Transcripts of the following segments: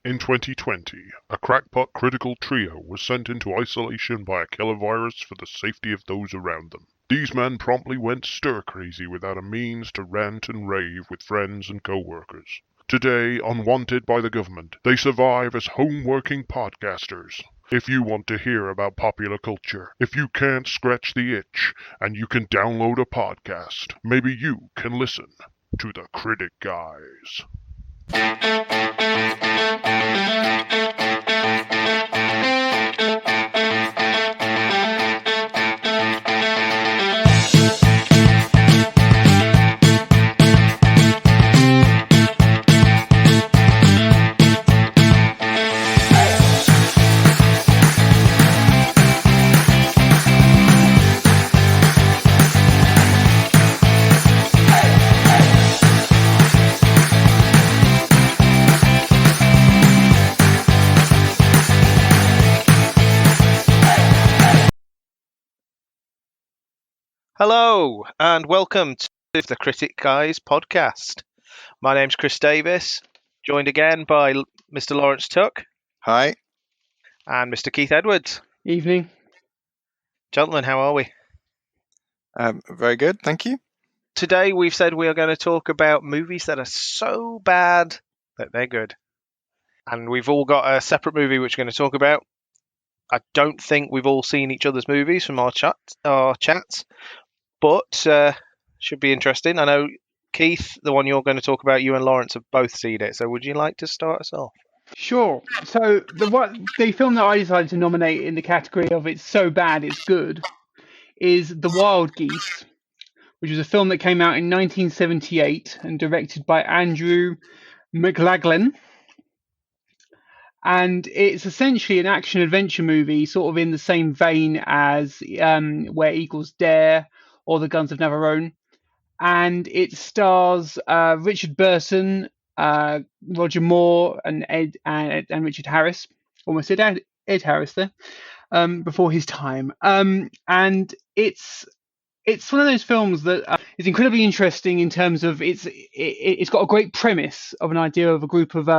In 2020, a crackpot critical trio was sent into isolation by a killer virus for the safety of those around them. These men promptly went stir-crazy without a means to rant and rave with friends and co-workers. Today, unwanted by the government, they survive as home-working podcasters. If you want to hear about popular culture, if you can't scratch the itch, and you can download a podcast, maybe you can listen to the Critic Guys. Hello and welcome to the Critic Guys podcast. My name's Chris Davis, joined again by Mr. Laurence Tuck. Hi. And Mr. Keith Edwards. Evening. Gentlemen, how are we? Very good, thank you. Today we've said we are going to talk about movies that are so bad that they're good. And we've all got a separate movie which we're going to talk about. I don't think we've all seen each other's movies from our chats. But should be interesting. I know, Keith, the one you're going to talk about, you and Laurence have both seen it. So would you like to start us off? Sure. So the film that I decided to nominate in the category of it's so bad it's good is The Wild Geese, which was a film that came out in 1978 and directed by Andrew McLaglen. And it's essentially an action-adventure movie, sort of in the same vein as Where Eagles Dare or The Guns of Navarone. And it stars Richard Burton, Roger Moore, and Richard Harris. Almost said Ed Harris there, before his time. And it's one of those films that is incredibly interesting in terms of it's got a great premise of an idea of a group of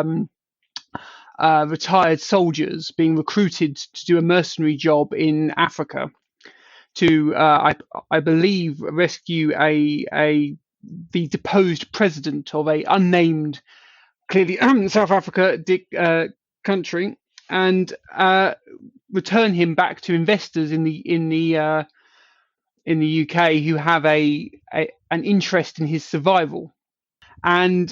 retired soldiers being recruited to do a mercenary job in Africa to, I believe, rescue the deposed president of a unnamed, clearly South Africa country, and return him back to investors in the UK who have an interest in his survival. And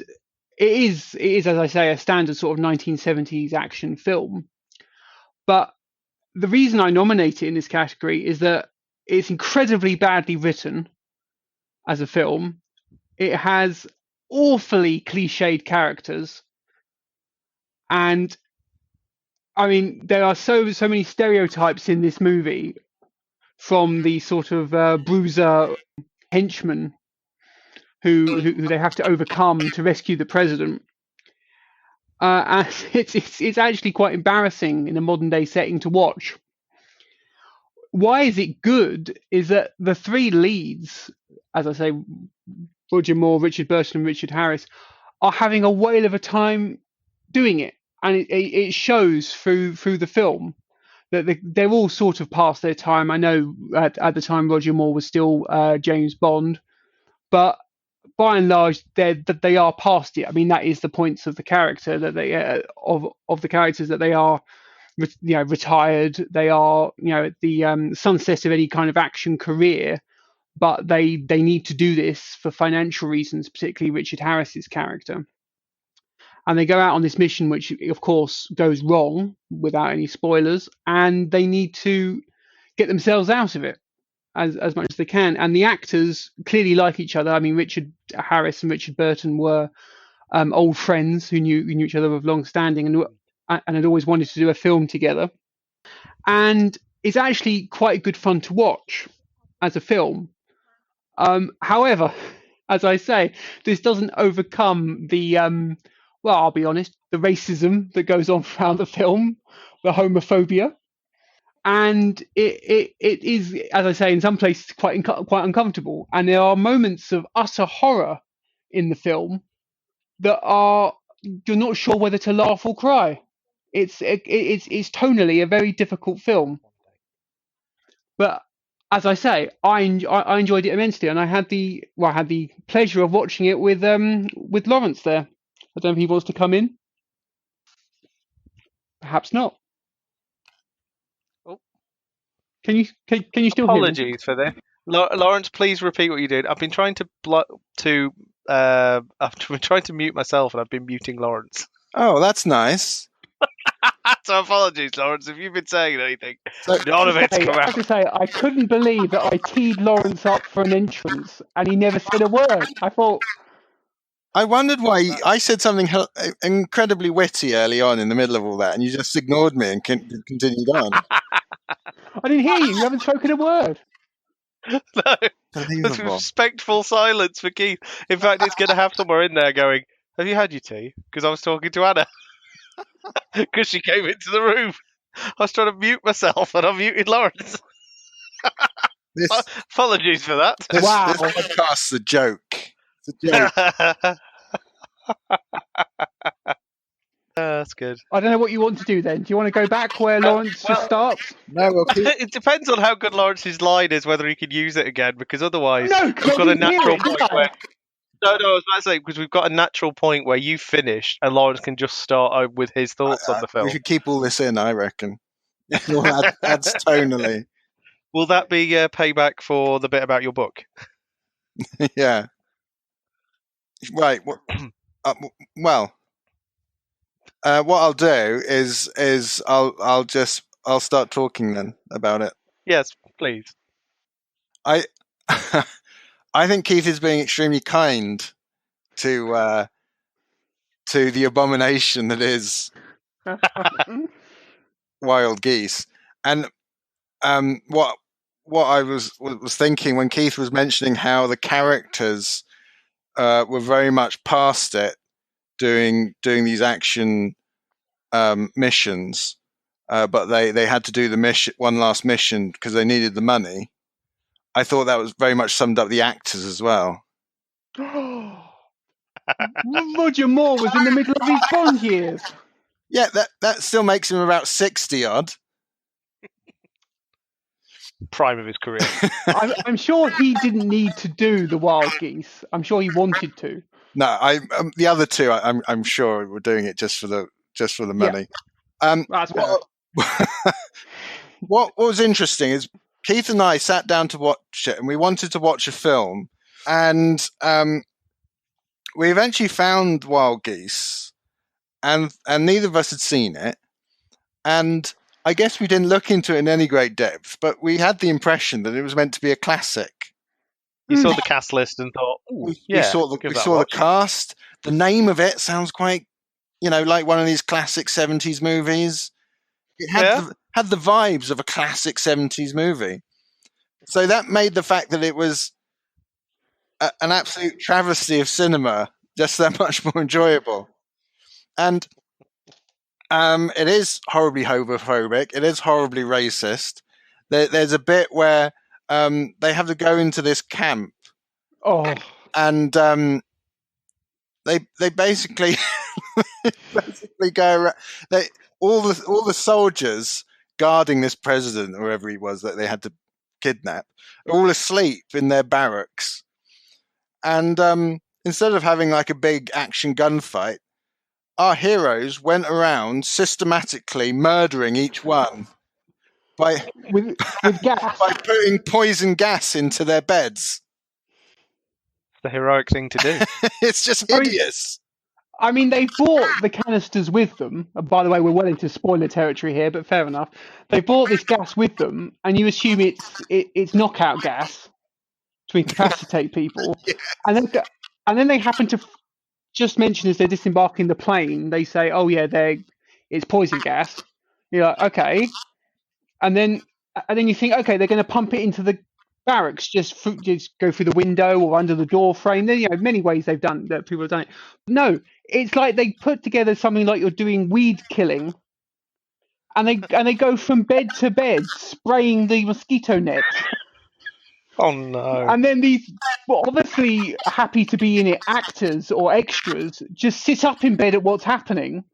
it is, as I say, a standard sort of 1970s action film. But the reason I nominate it in this category is that it's incredibly badly written as a film. It has awfully cliched characters. And I mean, there are so many stereotypes in this movie, from the sort of bruiser henchman who they have to overcome to rescue the president. And it's actually quite embarrassing in a modern day setting to watch. Why is it good is that the three leads, as I say, Roger Moore, Richard Burton, and Richard Harris, are having a whale of a time doing it. And it shows through the film that they're all sort of past their time. I know at the time Roger Moore was still James Bond, but by and large, they are past it. I mean, that is the points of the character that they of the characters that they are, retired. They are, at the sunset of any kind of action career, but they need to do this for financial reasons, particularly Richard Harris's character. And they go out on this mission, which of course goes wrong without any spoilers, and they need to get themselves out of it as much as they can. And the actors clearly like each other. I mean, Richard Harris and Richard Burton were old friends who knew each other of long standing and had always wanted to do a film together. And it's actually quite good fun to watch as a film. However, as I say, this doesn't overcome the well, I'll be honest, the racism that goes on throughout the film, the homophobia. And it is, as I say, in some places quite uncomfortable. And there are moments of utter horror in the film that are you're not sure whether to laugh or cry. It's tonally a very difficult film. But as I say, I enjoyed it immensely, and I had the pleasure of watching it with Laurence there. I don't know if he wants to come in. Perhaps not. Oh. Can you still hear me? Apologies for this. Laurence, please repeat what you did. I've been trying to mute myself, and I've been muting Laurence. Oh, that's nice. So apologies, Laurence, if you've been saying anything. So, None of it's come I have out. to say, I couldn't believe that I teed Laurence up for an entrance, and he never said a word. I thought, I wondered why I said something incredibly witty early on in the middle of all that, and you just ignored me and continued on. I didn't hear you. You haven't spoken a word. No, there's respectful silence for Keith. In fact, it's going to have somewhere in there going, "Have you had your tea?" Because I was talking to Anna. Because she came into the room. I was trying to mute myself, and I muted Laurence. Apologies for that. This Wow. podcast's a joke. It's a joke. That's good. I don't know what you want to do then. Do you want to go back where Laurence just starts? No, we'll keep... It depends on how good Lawrence's line is, whether he can use it again, because otherwise No, we've got a natural point it, where... No, I was about to say, because we've got a natural point where you finish and Lawrence can just start with his thoughts on the film. We should keep all this in, I reckon. It all adds tonally. Will that be payback for the bit about your book? Yeah. Right. Well, what I'll do is I'll start talking then about it. Yes, please. I think Keith is being extremely kind to the abomination that is Wild Geese, and what I was thinking when Keith was mentioning how the characters were very much past it, doing these action missions, but they had to do the one last mission because they needed the money. I thought that was very much summed up the actors as well. Roger Moore was in the middle of his Bond years. Yeah, that still makes him about 60 odd. Prime of his career. I'm sure he didn't need to do the Wild Geese. I'm sure he wanted to. No, the other two, I'm sure were doing it just for the money. Yeah. That's fair. What was interesting is Keith and I sat down to watch it, and we wanted to watch a film, and we eventually found Wild Geese, and neither of us had seen it, and I guess we didn't look into it in any great depth, but we had the impression that it was meant to be a classic. You saw the cast list and thought, "Ooh, yeah." We saw the cast. The name of it sounds quite, like one of these classic 70s movies. It had the vibes of a classic 70s movie. So that made the fact that it was an absolute travesty of cinema just that much more enjoyable. And it is horribly homophobic. It is horribly racist. There's a bit where they have to go into this camp. Oh. And they basically go around. All the soldiers guarding this president, or whoever he was that they had to kidnap, are all asleep in their barracks. And instead of having like a big action gunfight, our heroes went around systematically murdering each one with gas, by putting poison gas into their beds. It's the heroic thing to do. It's just hideous. I mean, they brought the canisters with them. And by the way, we're well into spoiler territory here, but fair enough. They brought this gas with them, and you assume it's knockout gas to incapacitate people. Yeah. And then they happen to just mention as they're disembarking the plane, they say, "Oh yeah, it's poison gas." You're like, okay, and then you think, okay, they're going to pump it into the barracks, just go through the window or under the door frame. There, many ways they've done that. People have done it. No, it's like they put together something like you're doing weed killing, and they go from bed to bed spraying the mosquito nets Oh no! And then these, well, obviously happy to be in it actors or extras just sit up in bed at what's happening,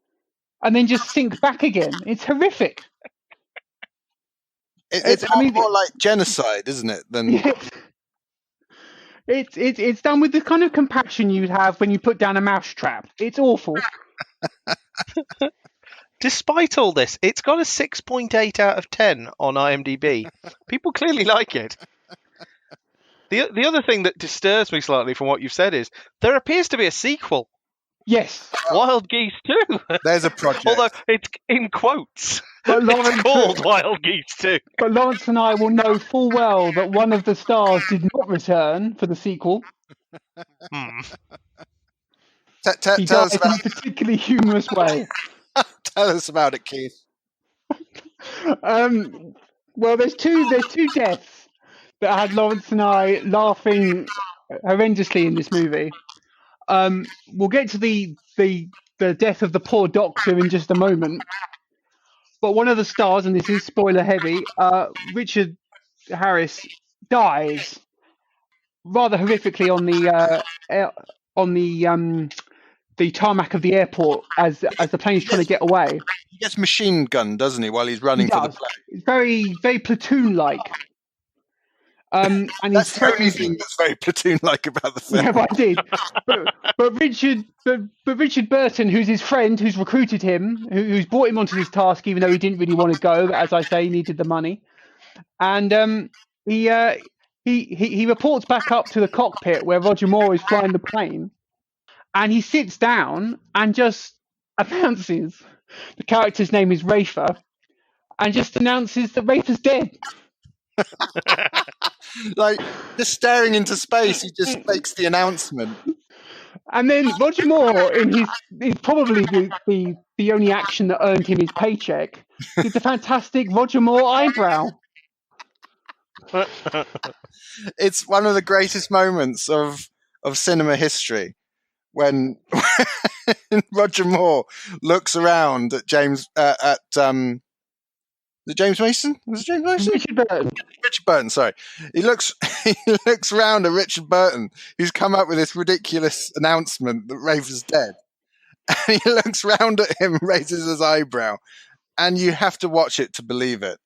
and then just sink back again. It's horrific. It's more like genocide, isn't it? Than Yes. It's done with the kind of compassion you'd have when you put down a mousetrap. It's awful. Despite all this, it's got a 6.8 out of 10 on IMDb. People clearly like it. The other thing that disturbs me slightly from what you've said is there appears to be a sequel. Yes. Wild Geese 2. There's a project. Although it's in quotes. But It's called Wild Geese 2. But Laurence and I will know full well that one of the stars did not return for the sequel. He died in a particularly humorous way. Tell us about it, Keith. Well, there's two deaths that had Laurence and I laughing horrendously in this movie. We'll get to the death of the poor doctor in just a moment. But one of the stars, and this is spoiler heavy, Richard Harris dies rather horrifically on the tarmac of the airport as the plane's trying to get away. He gets machine gunned, doesn't he, while he's running for the plane? It's very, very platoon-like. And that's the only thing that's very platoon-like about the film. Yeah, I did. But Richard Burton, who's his friend, who's recruited him, who's brought him onto this task, even though he didn't really want to go. But as I say, he needed the money, and he reports back up to the cockpit where Roger Moore is flying the plane, and he sits down and just announces the character's name is Rafer, and just announces that Rafer's dead. Like, just staring into space, he just makes the announcement. And then Roger Moore, in his probably the only action that earned him his paycheck, did the fantastic Roger Moore eyebrow. It's one of the greatest moments of cinema history when Roger Moore looks around at James James Mason? Was it James Mason? Richard Burton. Richard Burton, sorry. He looks around at Richard Burton, who's come up with this ridiculous announcement that Rafer's dead. And he looks round at him, raises his eyebrow, and you have to watch it to believe it.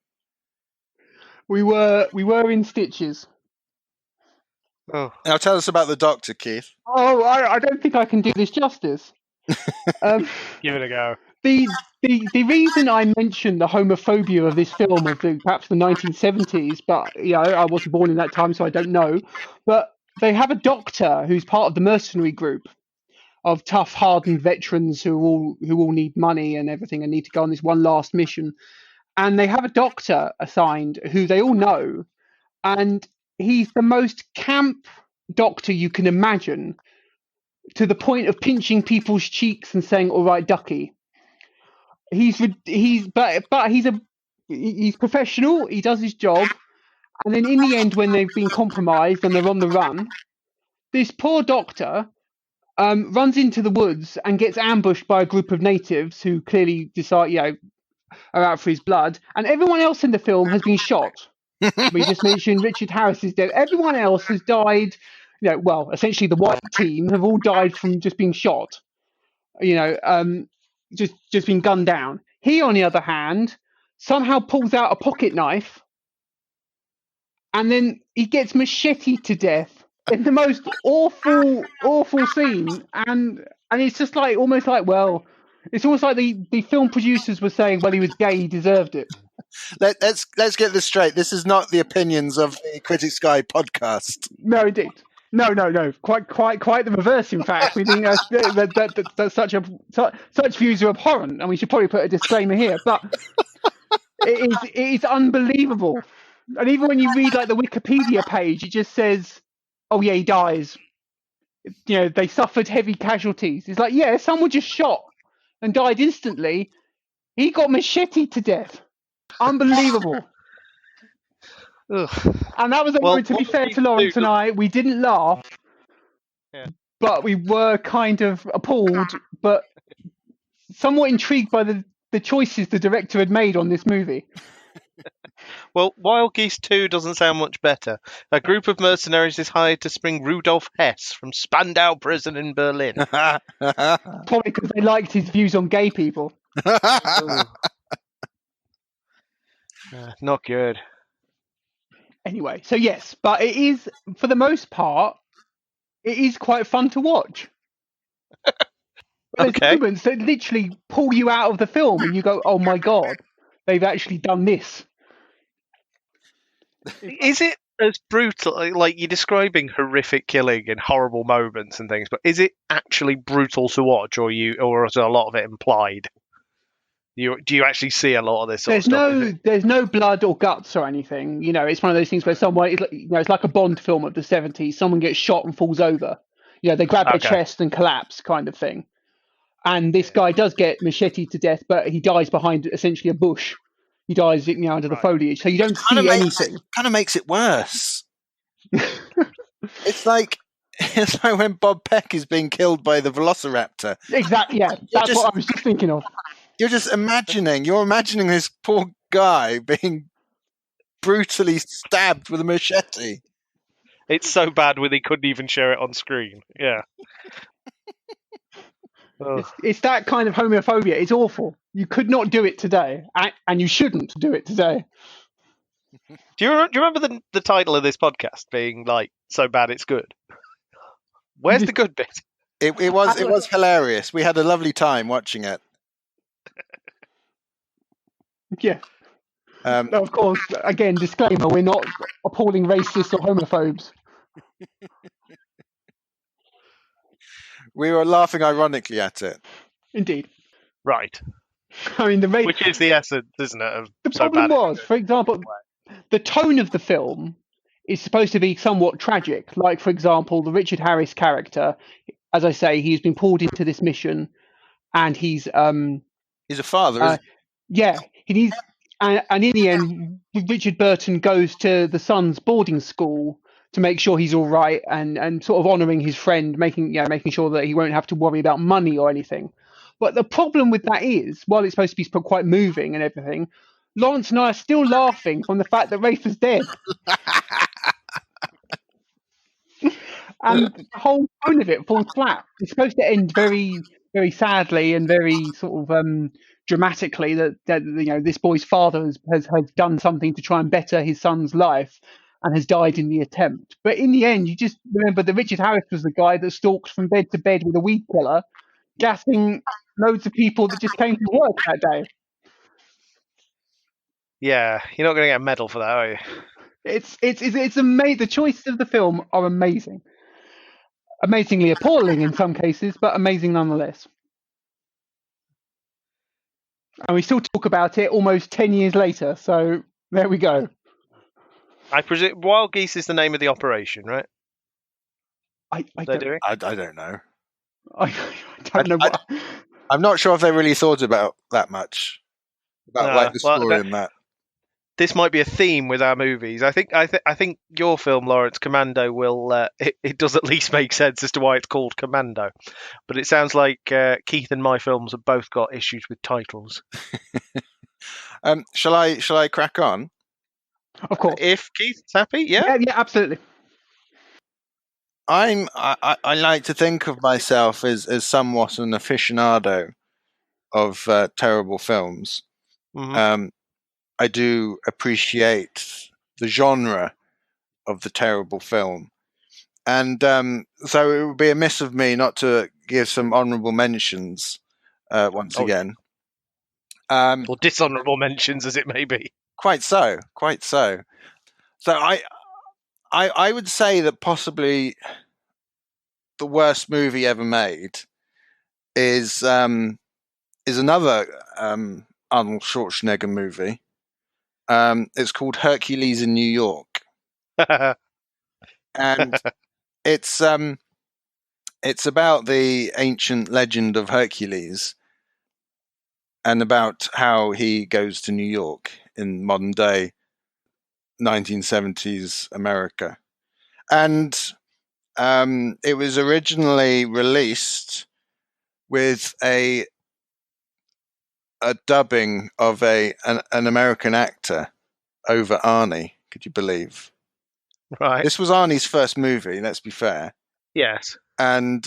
We were in stitches. Oh. Now tell us about the Doctor, Keith. Oh, I don't think I can do this justice. Give it a go. The reason I mentioned the homophobia of this film of perhaps the 1970s, but I wasn't born in that time, so I don't know. But they have a doctor who's part of the mercenary group of tough, hardened veterans who all need money and everything and need to go on this one last mission. And they have a doctor assigned who they all know, and he's the most camp doctor you can imagine, to the point of pinching people's cheeks and saying, "All right, ducky." He's professional. He does his job, and then in the end, when they've been compromised and they're on the run, this poor doctor runs into the woods and gets ambushed by a group of natives who clearly decide, are out for his blood, and everyone else in the film has been shot. We just mentioned Richard Harris is dead. Everyone else has died. Essentially the white team have all died from just being shot. Just been gunned down. He, on the other hand, somehow pulls out a pocket knife, and then he gets macheted to death in the most awful scene. And it's just like almost like it's almost like the film producers were saying, well, he was gay, he deserved it. Let's get this straight. This is not the opinions of the Critics Guide podcast. No, indeed. No. Quite the reverse. In fact, we think that such views are abhorrent, and we should probably put a disclaimer here. But it is unbelievable. And even when you read the Wikipedia page, it just says, "Oh yeah, he dies." They suffered heavy casualties. It's like, yeah, some were just shot and died instantly. He got macheted to death. Unbelievable. Ugh. And that was to be fair to Laurence and I, we didn't laugh, but we were kind of appalled, but somewhat intrigued by the choices the director had made on this movie. Well, Wild Geese 2 doesn't sound much better. A group of mercenaries is hired to spring Rudolf Hess from Spandau prison in Berlin. Probably because they liked his views on gay people. Not good. Anyway, so yes, but it is, for the most part, it is quite fun to watch. There's Okay. moments that literally pull you out of the film and you go, oh my god, they've actually done this. Is it as brutal? Like, you're describing horrific killing and horrible moments and things, but is it actually brutal to watch, or is a lot of it implied? Do you actually see a lot of this sort of stuff? There's no blood or guts or anything. You know, it's one of those things where it's like a Bond film of the 70s. Someone gets shot and falls over. You know, they grab their chest and collapse, kind of thing. And this guy does get macheted to death, but he dies behind essentially a bush. He dies, under the foliage, so you don't see anything. Kind of makes it worse. It's like when Bob Peck is being killed by the Velociraptor. Exactly. Yeah, that's what I was just thinking of. You're imagining this poor guy being brutally stabbed with a machete. It's so bad when they couldn't even share it on screen. Yeah. It's that kind of homophobia. It's awful. You could not do it today, and you shouldn't do it today. Do you remember the title of this podcast being like "So Bad It's Good"? Where's the good bit? It was hilarious. We had a lovely time watching it. Yeah. Of course, again, disclaimer: we're not appalling racists or homophobes. We were laughing ironically at it. Indeed. Right. I mean, which is the essence, isn't it? Of the problem was, for example, the tone of the film is supposed to be somewhat tragic. Like, for example, the Richard Harris character, as I say, he's been pulled into this mission, and he's a father. Isn't he? Yeah, and in the end, Richard Burton goes to the son's boarding school to make sure he's all right, and sort of honouring his friend, making sure that he won't have to worry about money or anything. But the problem with that is, while it's supposed to be quite moving and everything, Laurence and I are still laughing from the fact that Rafe is dead. And the whole tone of it falls flat. It's supposed to end very, very sadly and very sort of dramatically that this boy's father has done something to try and better his son's life and has died in the attempt. But in the end, you just remember that Richard Harris was the guy that stalked from bed to bed with a weed killer, gassing loads of people that just came to work that day. Yeah, you're not going to get a medal for that, are you? It's amazing. The choices of the film are amazing. Amazingly appalling in some cases, but amazing nonetheless. And we still talk about it almost 10 years later, so there we go. I presume Wild Geese is the name of the operation, right? I don't know. I don't know what. I'm not sure if they really thought about that much about the story and that. This might be a theme with our movies. I think your film, Laurence, Commando, will it does at least make sense as to why it's called Commando. But it sounds like Keith and my films have both got issues with titles. Shall I crack on? Of course. If Keith's happy, yeah, absolutely. I like to think of myself as somewhat an aficionado of terrible films. Mm-hmm. I do appreciate the genre of the terrible film. And so it would be amiss of me not to give some honourable mentions once again. Or dishonourable mentions, as it may be. Quite so. So I would say that possibly the worst movie ever made is another Arnold Schwarzenegger movie. It's called Hercules in New York, and it's about the ancient legend of Hercules and about how he goes to New York in modern day 1970s America. And it was originally released with a dubbing of an American actor over Arnie. Could you believe? Right. This was Arnie's first movie, let's be fair. Yes. And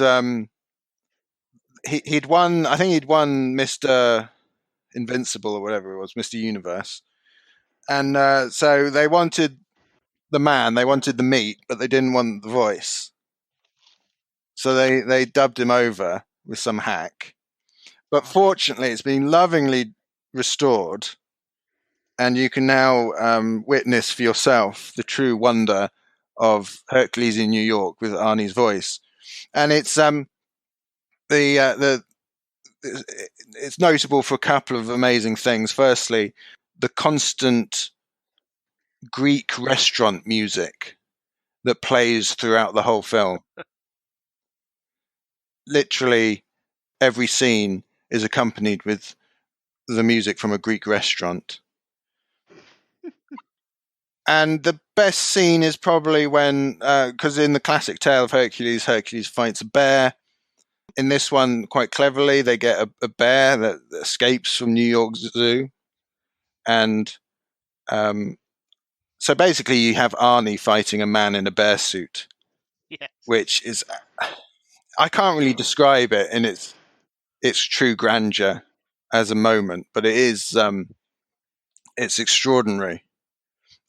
he'd won, I think he'd won Mr. Invincible or whatever it was, Mr. Universe. And so they wanted the man, they wanted the meat, but they didn't want the voice. So they dubbed him over with some hack. But fortunately, it's been lovingly restored. And you can now witness for yourself the true wonder of Hercules in New York with Arnie's voice. And it's it's notable for a couple of amazing things. Firstly, the constant Greek restaurant music that plays throughout the whole film. Literally every scene is accompanied with the music from a Greek restaurant. And the best scene is probably when, because in the classic tale of Hercules, Hercules fights a bear. In this one, quite cleverly, they get a bear that escapes from New York Zoo. And so basically you have Arnie fighting a man in a bear suit. Yes. Which is, I can't really describe it in its true grandeur as a moment, but it is, it's extraordinary.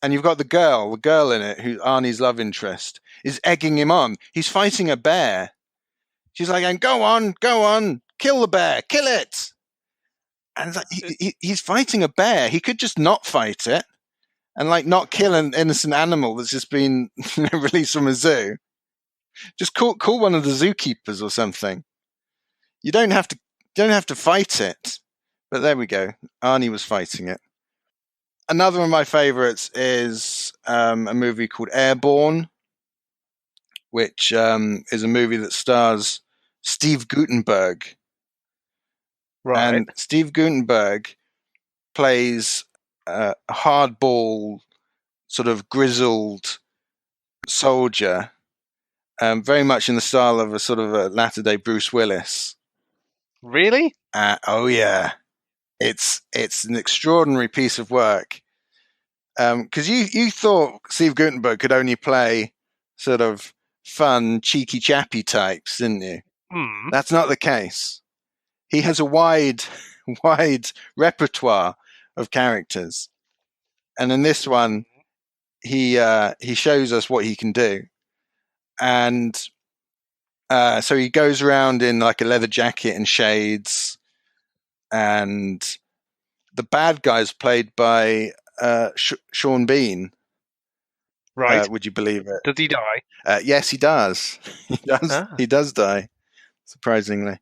And you've got the girl in it, who Arnie's love interest, is egging him on. He's fighting a bear. She's like, go on, kill the bear, kill it. And it's like, he's fighting a bear. He could just not fight it and like not kill an innocent animal that's just been released from a zoo. Just call one of the zookeepers or something. You don't have to fight it. But there we go. Arnie was fighting it. Another of my favorites is a movie called Airborne, which is a movie that stars Steve Guttenberg. Right. And Steve Guttenberg plays a hardball, sort of grizzled soldier, very much in the style of a sort of a latter-day Bruce Willis. Really? Oh yeah, it's an extraordinary piece of work. Because you thought Steve Guttenberg could only play sort of fun, cheeky, chappy types, didn't you? Hmm. That's not the case. He has a wide repertoire of characters, and in this one, he shows us what he can do. And so he goes around in like a leather jacket and shades, and the bad guy's played by Sean Bean. Right. Would you believe it? Does he die? Yes, he does. He does. Ah. He does die, surprisingly.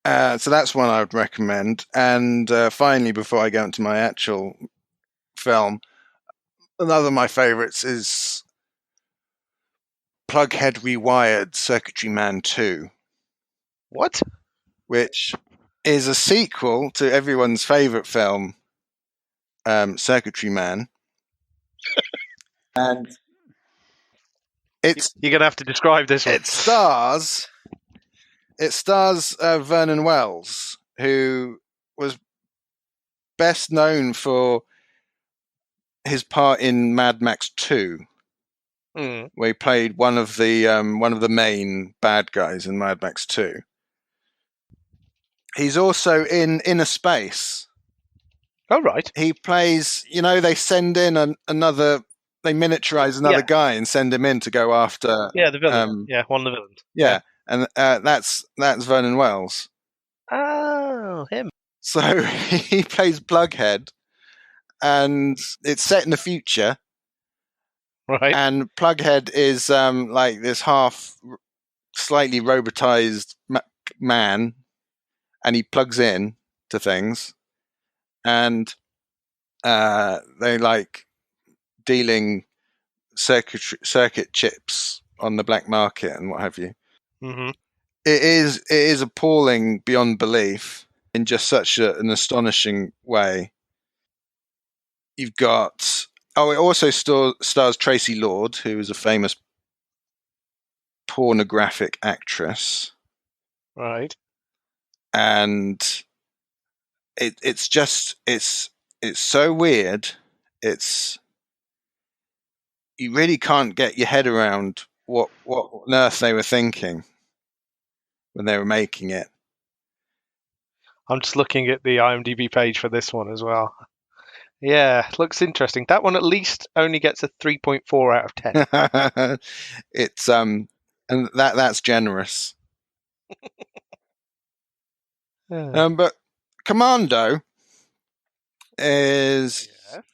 So that's one I would recommend. And finally, before I go into my actual film, another of my favorites is Plughead Rewired Circuitry Man 2. What? Which is a sequel to everyone's favorite film, Circuitry Man. And You're going to have to describe this one. It stars Vernon Wells, who was best known for his part in Mad Max 2, where he played one of the main bad guys in Mad Max 2. He's also in Inner Space. Oh, right. He plays, they send in they miniaturize another guy and send him in to go after. Yeah, the villain. One of the villains. Yeah, and that's Vernon Wells. Oh, him. So he plays Plughead, and it's set in the future. Right. And Plughead is like this slightly robotized man, and he plugs in to things, and they like dealing circuit chips on the black market and what have you. Mm-hmm. It is appalling beyond belief in just such an astonishing way. You've got it also stars Tracy Lord, who is a famous pornographic actress, right? And it's so weird. you really can't get your head around what on earth they were thinking when they were making it. I'm just looking at the IMDb page for this one as well. Yeah, looks interesting. That one at least only gets a 3.4 out of 10. It's and that's generous. Yeah. But Commando is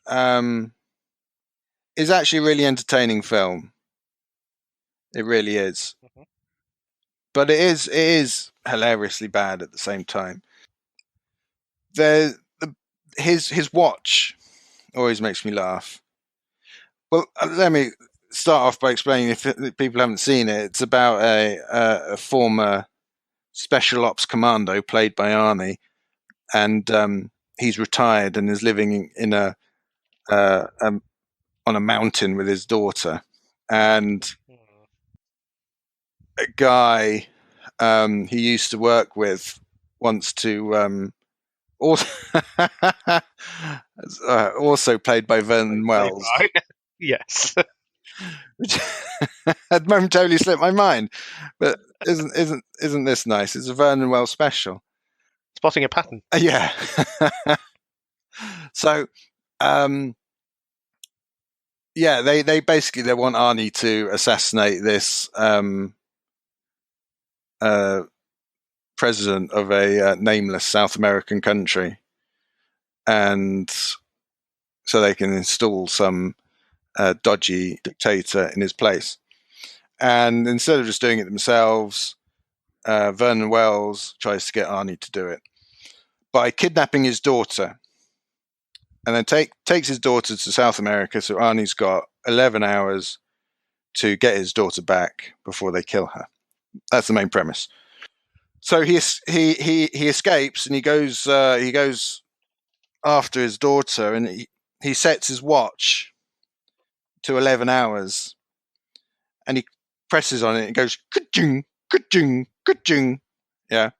actually a really entertaining film. It really is. Mhm. But it is hilariously bad at the same time. His watch always makes me laugh. Well, let me start off by explaining, if people haven't seen it, it's about a former special ops commando played by Arnie, and he's retired and is living in a on a mountain with his daughter, and a guy he used to work with wants to also played by Vernon Wells. Yes. Which had momentarily slipped my mind, but isn't this nice? It's a Vernon Wells special. Spotting a pattern. Yeah. So, yeah, they basically they want Arnie to assassinate this president of a nameless South American country, and so they can install some dodgy dictator in his place. And instead of just doing it themselves, Vernon Wells tries to get Arnie to do it by kidnapping his daughter, and then takes his daughter to South America. So Arnie's got 11 hours to get his daughter back before they kill her. That's the main premise. So he escapes, and he goes after his daughter, and he sets his watch to 11 hours, and he presses on it. It goes ka-ching, ka-ching, ka-ching, yeah,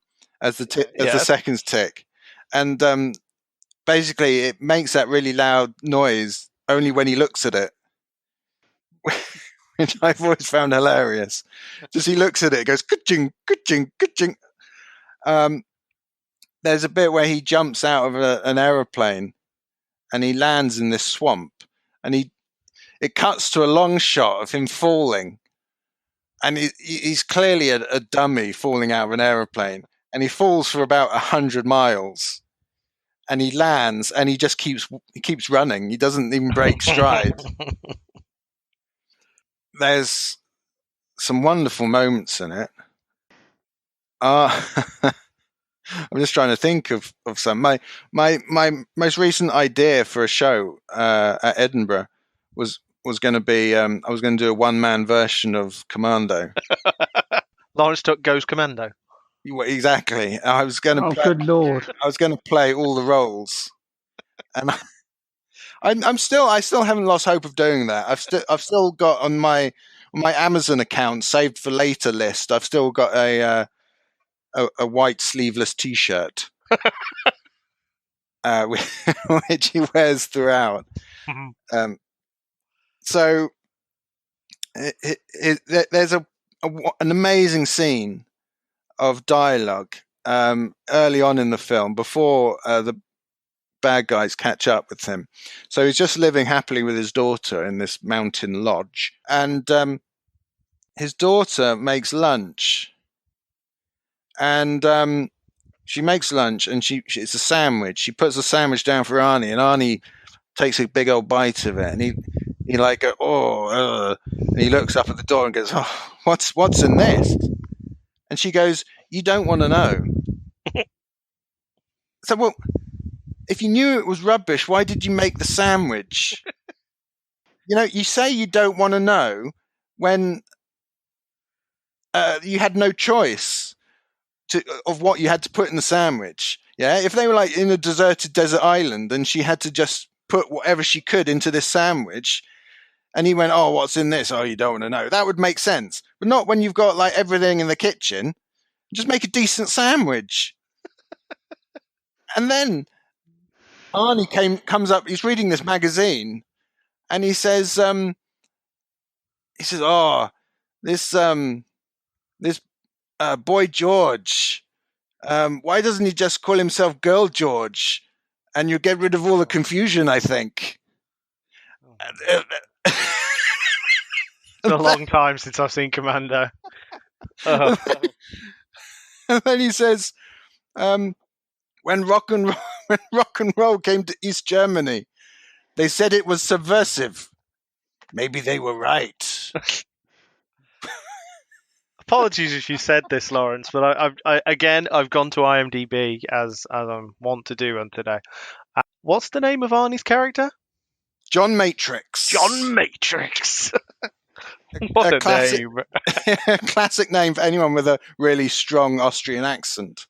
as the seconds tick, and basically it makes that really loud noise only when he looks at it, which I've always found hilarious. Just he looks at it, it goes ka-ching, ka-ching, ka-ching. There's a bit where he jumps out of an aeroplane and he lands in this swamp, and it cuts to a long shot of him falling, and he's clearly a dummy falling out of an aeroplane, and he falls for about 100 miles, and he lands, and he just keeps running. He doesn't even break stride. There's some wonderful moments in it. I'm just trying to think of some. My most recent idea for a show at Edinburgh was going to be I was going to do a one-man version of Commando. Laurence Tuck goes Commando. Exactly. I was going to. Good lord! I was going to play all the roles, and I still haven't lost hope of doing that. I've still got on my Amazon account saved for later list. I've still got a white sleeveless T-shirt, which he wears throughout. Mm-hmm. So there's an amazing scene of dialogue early on in the film before the bad guys catch up with him. So he's just living happily with his daughter in this mountain lodge, and his daughter makes lunch, and she makes lunch, and it's a sandwich. She puts a sandwich down for Arnie, and Arnie takes a big old bite of it, and he like and he looks up at the door and goes, "Oh, what's in this?" And she goes, "You don't want to know." So, well, if you knew it was rubbish, why did you make the sandwich? You say you don't want to know when you had no choice of what you had to put in the sandwich. Yeah, if they were like in a deserted desert island and she had to just put whatever she could into this sandwich, and he went, "Oh, what's in this? Oh, you don't want to know." That would make sense, but not when you've got like everything in the kitchen. Just make a decent sandwich. And then Arnie comes up. He's reading this magazine, and he says, "Oh, this boy George. Why doesn't he just call himself Girl George? And you get rid of all the confusion, I think." It's a long time since I've seen Commando. Oh. And then he says, when rock and roll came to East Germany, they said it was subversive. Maybe they were right. Apologies if you said this, Lawrence, but I've gone to IMDb as I'm wont to do on today. What's the name of Arnie's character? John Matrix. John Matrix. What a classic name. Classic name for anyone with a really strong Austrian accent.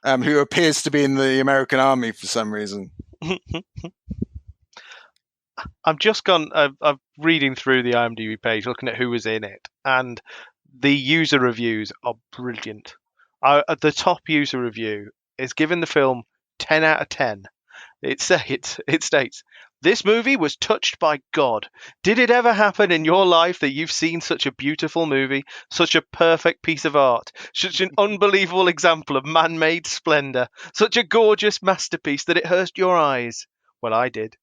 Who appears to be in the American Army for some reason. I'm reading through the IMDb page, looking at who was in it, and the user reviews are brilliant. The top user review is giving the film 10 out of 10. It states, "This movie was touched by God. Did it ever happen in your life that you've seen such a beautiful movie, such a perfect piece of art, such an unbelievable example of man-made splendor, such a gorgeous masterpiece that it hurt your eyes? Well, I did.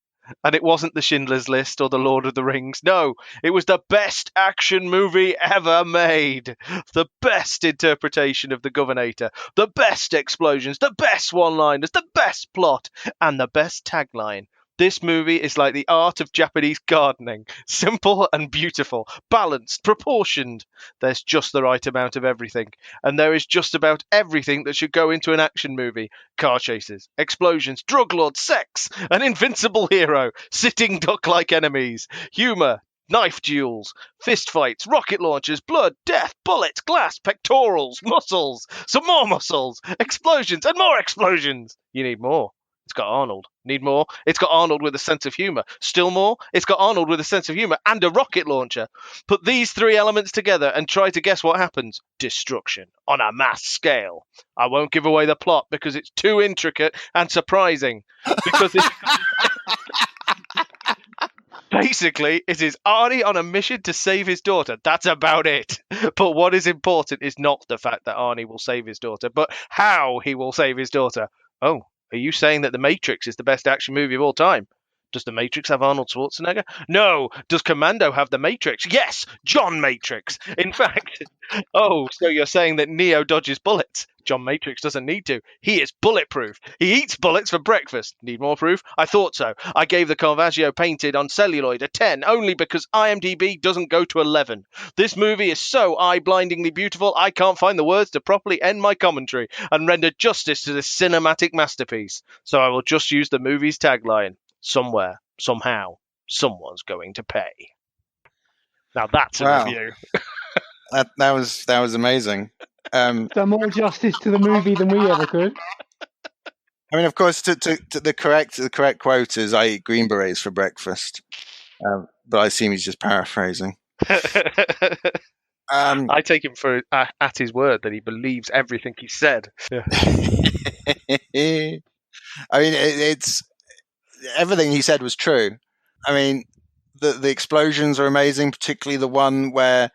And it wasn't the Schindler's List or the Lord of the Rings. No, it was the best action movie ever made. The best interpretation of the Governator, the best explosions, the best one-liners, the best plot, and the best tagline. This movie is like the art of Japanese gardening. Simple and beautiful, balanced, proportioned. There's just the right amount of everything. And there is just about everything that should go into an action movie. Car chases, explosions, drug lords, sex, an invincible hero, sitting duck-like enemies, humour, knife duels, fist fights, rocket launchers, blood, death, bullets, glass, pectorals, muscles, some more muscles, explosions, and more explosions. You need more. It's got Arnold. Need more? It's got Arnold with a sense of humour. Still more? It's got Arnold with a sense of humour and a rocket launcher. Put these three elements together and try to guess what happens. Destruction on a mass scale. I won't give away the plot because it's too intricate and surprising. Because basically, it is Arnie on a mission to save his daughter. That's about it. But what is important is not the fact that Arnie will save his daughter, but how he will save his daughter. Oh. Are you saying that The Matrix is the best action movie of all time? Does The Matrix have Arnold Schwarzenegger? No. Does Commando have The Matrix? Yes, John Matrix. In fact, so you're saying that Neo dodges bullets? John Matrix doesn't need to. He is bulletproof. He eats bullets for breakfast. Need more proof? I thought so. I gave the Caravaggio painted on celluloid a 10 only because IMDb doesn't go to 11. This movie is so eye-blindingly beautiful I can't find the words to properly end my commentary and render justice to this cinematic masterpiece. So I will just use the movie's tagline. Somewhere, somehow, someone's going to pay. Now that's a review. That was amazing. Done more justice to the movie than we ever could. I mean, of course, to the correct quote is "I eat green berets for breakfast," but I assume he's just paraphrasing. I take him for at his word that he believes everything he said. Yeah. I mean, it's everything he said was true. I mean, the explosions are amazing, particularly the one where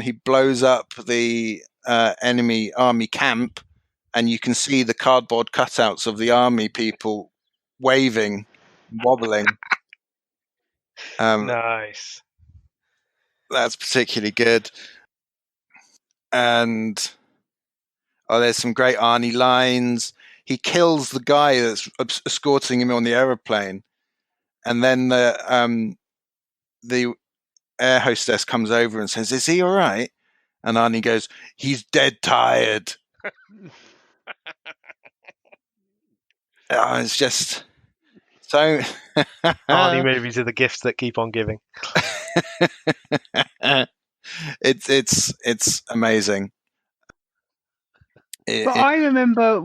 he blows up the enemy army camp, and you can see the cardboard cutouts of the army people waving, wobbling. Nice. That's particularly good. And there's some great Arnie lines. He kills the guy that's escorting him on the aeroplane, and then the air hostess comes over and says, "Is he all right?" And Arnie goes, "He's dead tired." It's just so. Arnie movies are the gifts that keep on giving. It's amazing. But I remember,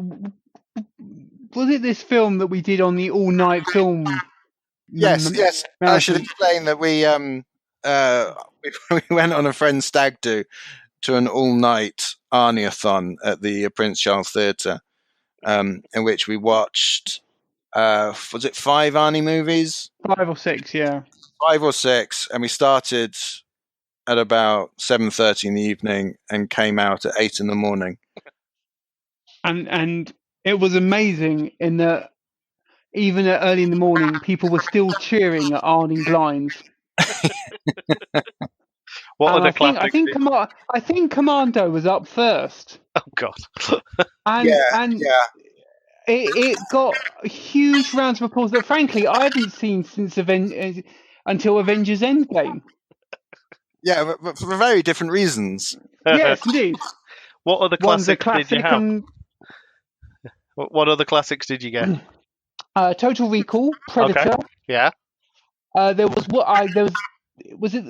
was it this film that we did on the all-night film? Yes. I should explain that we went on a friend's stag do to an all-night Arnie-a-thon at the Prince Charles Theatre, in which we watched, was it 5 Arnie movies? 5 or 6, yeah. 5 or 6, and we started at about 7:30 in the evening and came out at 8 in the morning. And it was amazing in that even early in the morning, people were still cheering at Arnie's lines. What And other classics? I think Commando was up first. Oh God. And it got huge rounds of applause that, frankly, I haven't seen since until Avengers Endgame. Yeah, but for very different reasons. Yes, indeed. What other One's a classics did you classic have? and What other classics did you get? Total Recall, Predator. Okay. Yeah. There was was it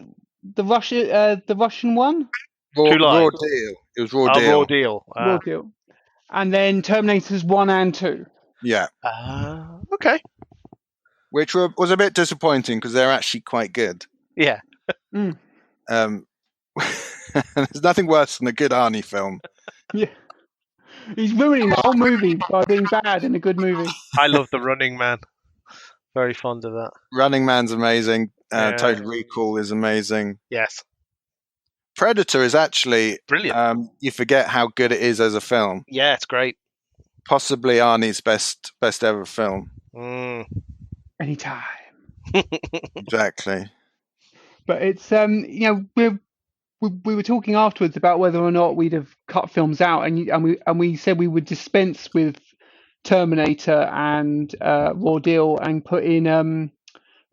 the Russian one? Raw Lions. Deal. It was Raw Oh, Deal. Raw Deal. Raw Deal. And then Terminators 1 and 2. Yeah. Okay. Which was a bit disappointing because they're actually quite good. Yeah. Mm. There's nothing worse than a good Arnie film. Yeah. He's ruining the whole movie by being bad in a good movie. I love The Running Man. Very fond of that. Running Man's amazing. Yeah. Total Recall is amazing. Yes. Predator is actually Brilliant. You forget how good it is as a film. Yeah, it's great. Possibly Arnie's best ever film. Mm. Anytime. Exactly. But it's we were talking afterwards about whether or not we'd have cut films out, and we said we would dispense with Terminator and Raw Deal and put in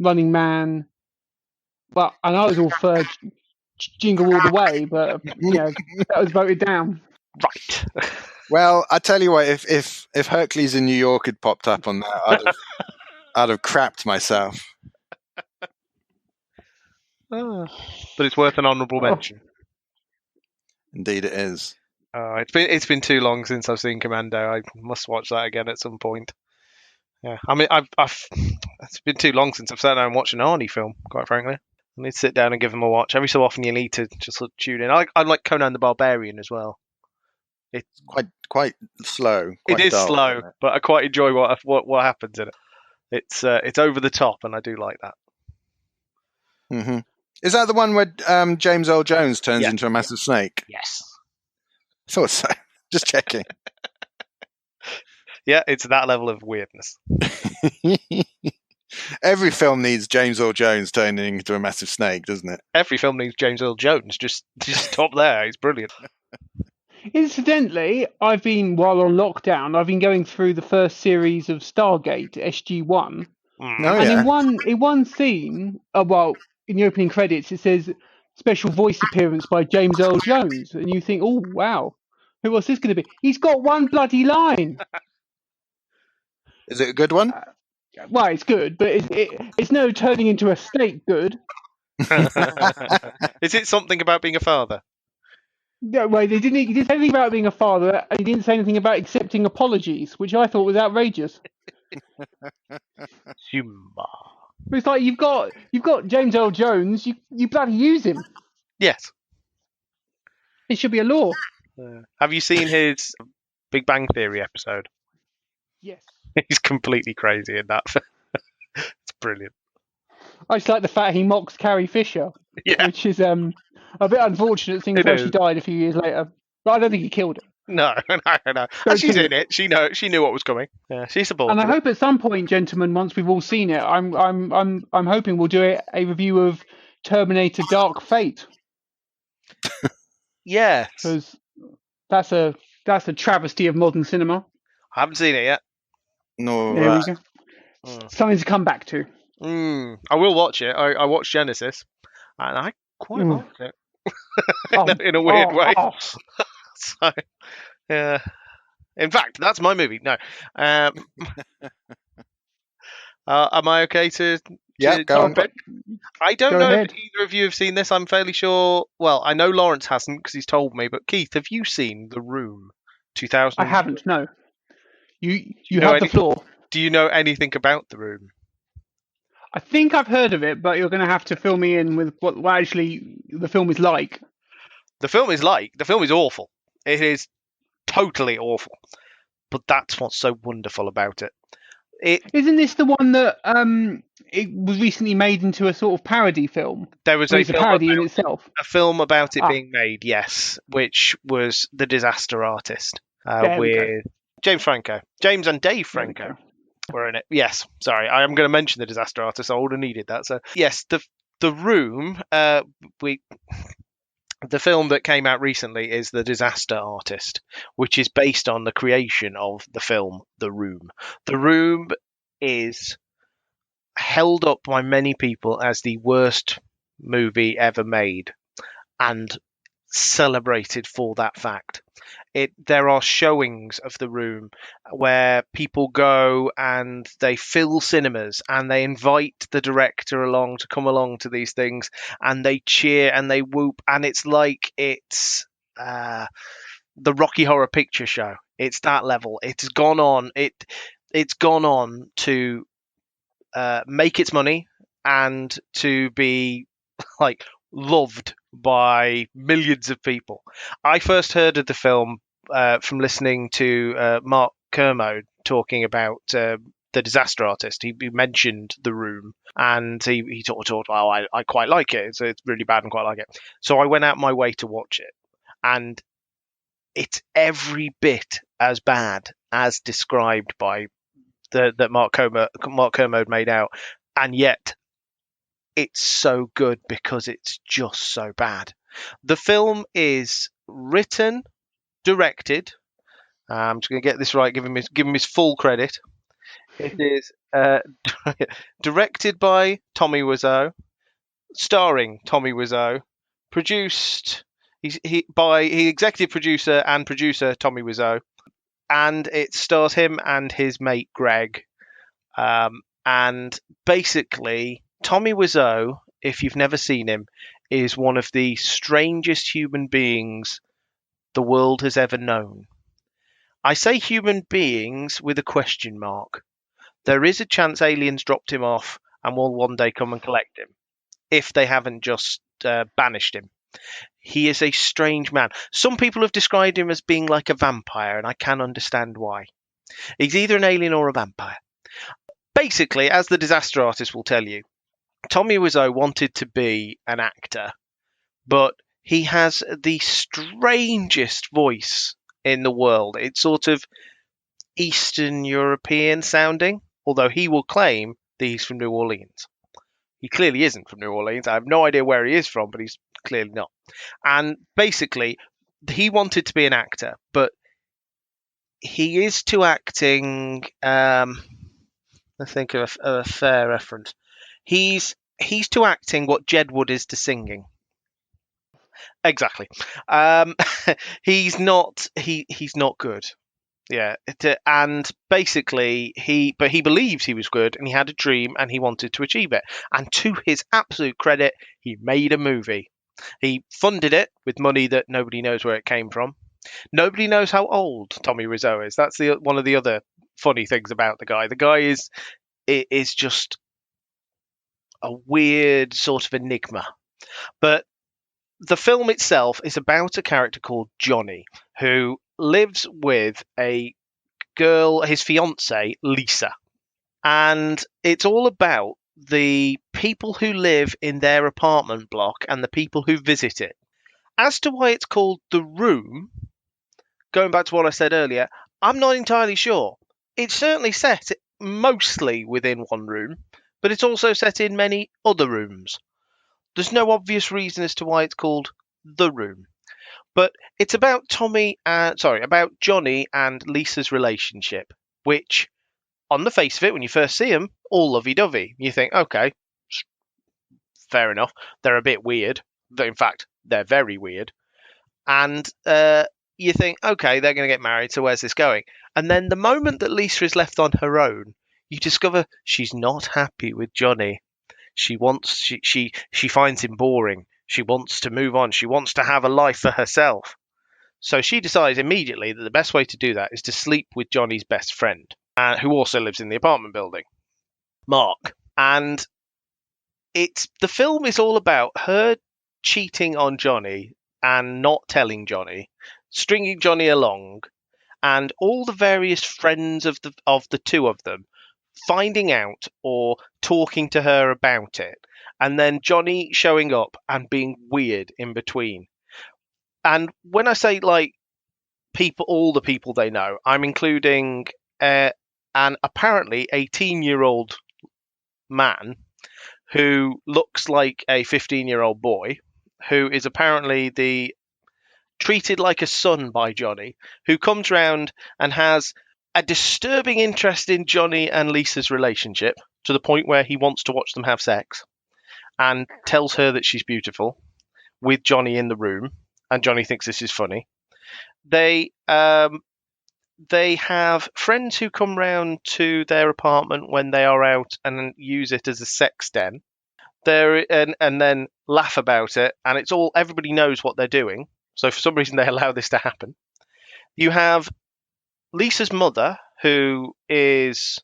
Running Man. Well, and I was all for Jingle All the Way, but that was voted down. Right. Well, I tell you what, if Hercules in New York had popped up on that, I'd have crapped myself. But it's worth an honourable mention. Indeed, it is. It's been too long since I've seen Commando. I must watch that again at some point. Yeah, I mean, it's been too long since I've sat down and watched an Arnie film. Quite frankly, I need to sit down and give them a watch. Every so often, you need to just sort of tune in. I like Conan the Barbarian as well. It's quite slow. It is dull, slow, but I quite enjoy what happens in it. It's over the top, and I do like that. Mm-hmm. Is that the one where James Earl Jones turns into a massive snake? Yes. Thought so. Just checking. Yeah, it's that level of weirdness. Every film needs James Earl Jones turning into a massive snake, doesn't it? Every film needs James Earl Jones. Just stop there. He's brilliant. Incidentally, while on lockdown, I've been going through the first series of Stargate SG-1. Mm. In one scene, in the opening credits, it says special voice appearance by James Earl Jones, and you think, oh wow, who was this going to be? He's got one bloody line. Is it a good one? Well, it's good, but it's no turning into a snake good. Is it something about being a father? No, well, he didn't say anything about being a father, and he didn't say anything about accepting apologies, which I thought was outrageous. Humor. It's like you've got James Earl Jones, you bloody use him. Yes. It should be a law. Have you seen his Big Bang Theory episode? Yes. He's completely crazy in that. It's brilliant. I just like the fact he mocks Carrie Fisher, which is a bit unfortunate, seeing as she died a few years later. But I don't think he killed her. No. And she's in it. She knew what was coming. Yeah, she supported it. And I hope it. at some point, gentlemen, once we've all seen it, I'm hoping we'll do a review of Terminator: Dark Fate. Yes. Because that's a travesty of modern cinema. I haven't seen it yet. No. There we go. Something to come back to. I will watch it. I watched Genesis, and I quite liked it. in a weird way. So, yeah. In fact, that's my movie. No. Am I okay to? Go on. I don't know if either of you have seen this. I'm fairly sure. Well, I know Lawrence hasn't because he's told me. But Keith, have you seen The Room? 2000. I haven't. No. You have the floor. Do you know anything about The Room? I think I've heard of it, but you're going to have to fill me in with what actually the film is like. The film is awful. It is totally awful. But that's what's so wonderful about it. Isn't this the one that it was recently made into a sort of parody film? There was It's a parody in itself. a film about it Ah. being made, yes, which was The Disaster Artist There we go. with James Franco. James and Dave There we Franco go. were in it. Yes, sorry, I am going to mention The Disaster Artist. I would have needed that. So yes, the Room. The film that came out recently is The Disaster Artist, which is based on the creation of the film The Room. The Room is held up by many people as the worst movie ever made and celebrated for that fact. There are showings of The Room where people go and they fill cinemas and they invite the director along to come along to these things and they cheer and they whoop, and it's like it's the Rocky Horror Picture Show. It's that level. It's gone on to make its money and to be like loved by millions of people. I first heard of the film from listening to Mark Kermode talking about The Disaster Artist. He mentioned The Room, and he talked, oh, I quite like it. It's really bad and quite like it. So I went out my way to watch it, and it's every bit as bad as described by that Mark Kermode made out, and yet it's so good because it's just so bad. The film is written, directed. I'm just going to get this right. Give him his full credit. It is directed by Tommy Wiseau, starring Tommy Wiseau, produced by executive producer and producer Tommy Wiseau, and it stars him and his mate Greg. And basically, Tommy Wiseau, if you've never seen him, is one of the strangest human beings the world has ever known. I say human beings with a question mark. There is a chance aliens dropped him off and will one day come and collect him, if they haven't just banished him. He is a strange man. Some people have described him as being like a vampire, and I can understand why. He's either an alien or a vampire. Basically, as The Disaster Artist will tell you, Tommy Wiseau wanted to be an actor, but he has the strangest voice in the world. It's sort of Eastern European sounding, although he will claim that he's from New Orleans. He clearly isn't from New Orleans. I have no idea where he is from, but he's clearly not. And basically, he wanted to be an actor, but he is to acting. Let's think of a fair reference. He's to acting what Jed Wood is to singing. Exactly. He's not good. Yeah, and basically he believes he was good, and he had a dream and he wanted to achieve it. And to his absolute credit, he made a movie. He funded it with money that nobody knows where it came from. Nobody knows how old Tommy Wiseau is. That's one of the other funny things about the guy. The guy is just a weird sort of enigma. But the film itself is about a character called Johnny, who lives with a girl, his fiancée, Lisa. And it's all about the people who live in their apartment block and the people who visit it. As to why it's called The Room, going back to what I said earlier, I'm not entirely sure. It's certainly set mostly within one room, but it's also set in many other rooms. There's no obvious reason as to why it's called The Room. But it's about Johnny and Lisa's relationship, which, on the face of it, when you first see them, all lovey-dovey. You think, okay, fair enough. They're a bit weird. In fact, they're very weird. And you think, okay, they're going to get married, so where's this going? And then the moment that Lisa is left on her own, you discover she's not happy with Johnny. She finds him boring. She wants to move on. She wants to have a life for herself. So she decides immediately that the best way to do that is to sleep with Johnny's best friend, who also lives in the apartment building, Mark. And the film is all about her cheating on Johnny and not telling Johnny, stringing Johnny along, and all the various friends of the two of them finding out or talking to her about it, and then Johnny showing up and being weird in between. And when I say like people, all the people they know, I'm including an apparently 18-year-old man who looks like a 15-year-old boy, who is apparently treated like a son by Johnny, who comes round and has a disturbing interest in Johnny and Lisa's relationship to the point where he wants to watch them have sex and tells her that she's beautiful with Johnny in the room, and Johnny thinks this is funny. They have friends who come round to their apartment when they are out and use it as a sex den. And then laugh about it, and it's all, everybody knows what they're doing. So for some reason they allow this to happen. You have Lisa's mother, who is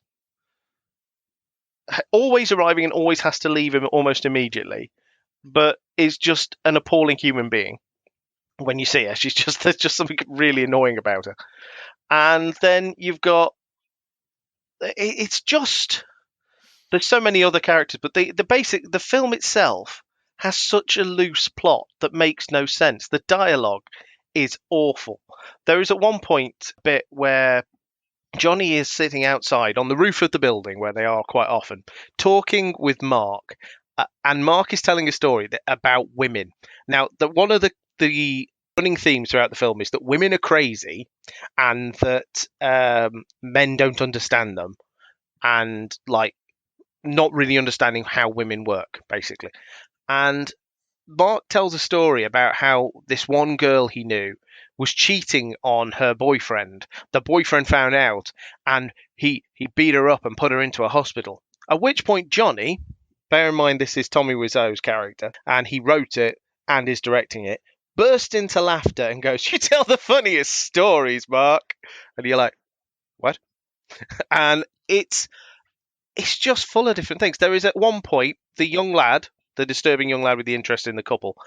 always arriving and always has to leave him almost immediately, but is just an appalling human being. When you see her, there's just something really annoying about her. And then you've got, it's just, there's so many other characters, but the film itself has such a loose plot that makes no sense. The dialogue is awful. There is at one point a bit where Johnny is sitting outside on the roof of the building, where they are quite often, talking with Mark, and Mark is telling a story about women. Now, one of the running themes throughout the film is that women are crazy, and that men don't understand them, and like not really understanding how women work, basically. And Mark tells a story about how this one girl he knew was cheating on her boyfriend. The boyfriend found out, and he beat her up and put her into a hospital. At which point Johnny, bear in mind this is Tommy Wiseau's character, and he wrote it and is directing it, burst into laughter and goes, "You tell the funniest stories, Mark." And you're like, what? And it's just full of different things. There is at one point the young lad, the disturbing young lad with the interest in the couple,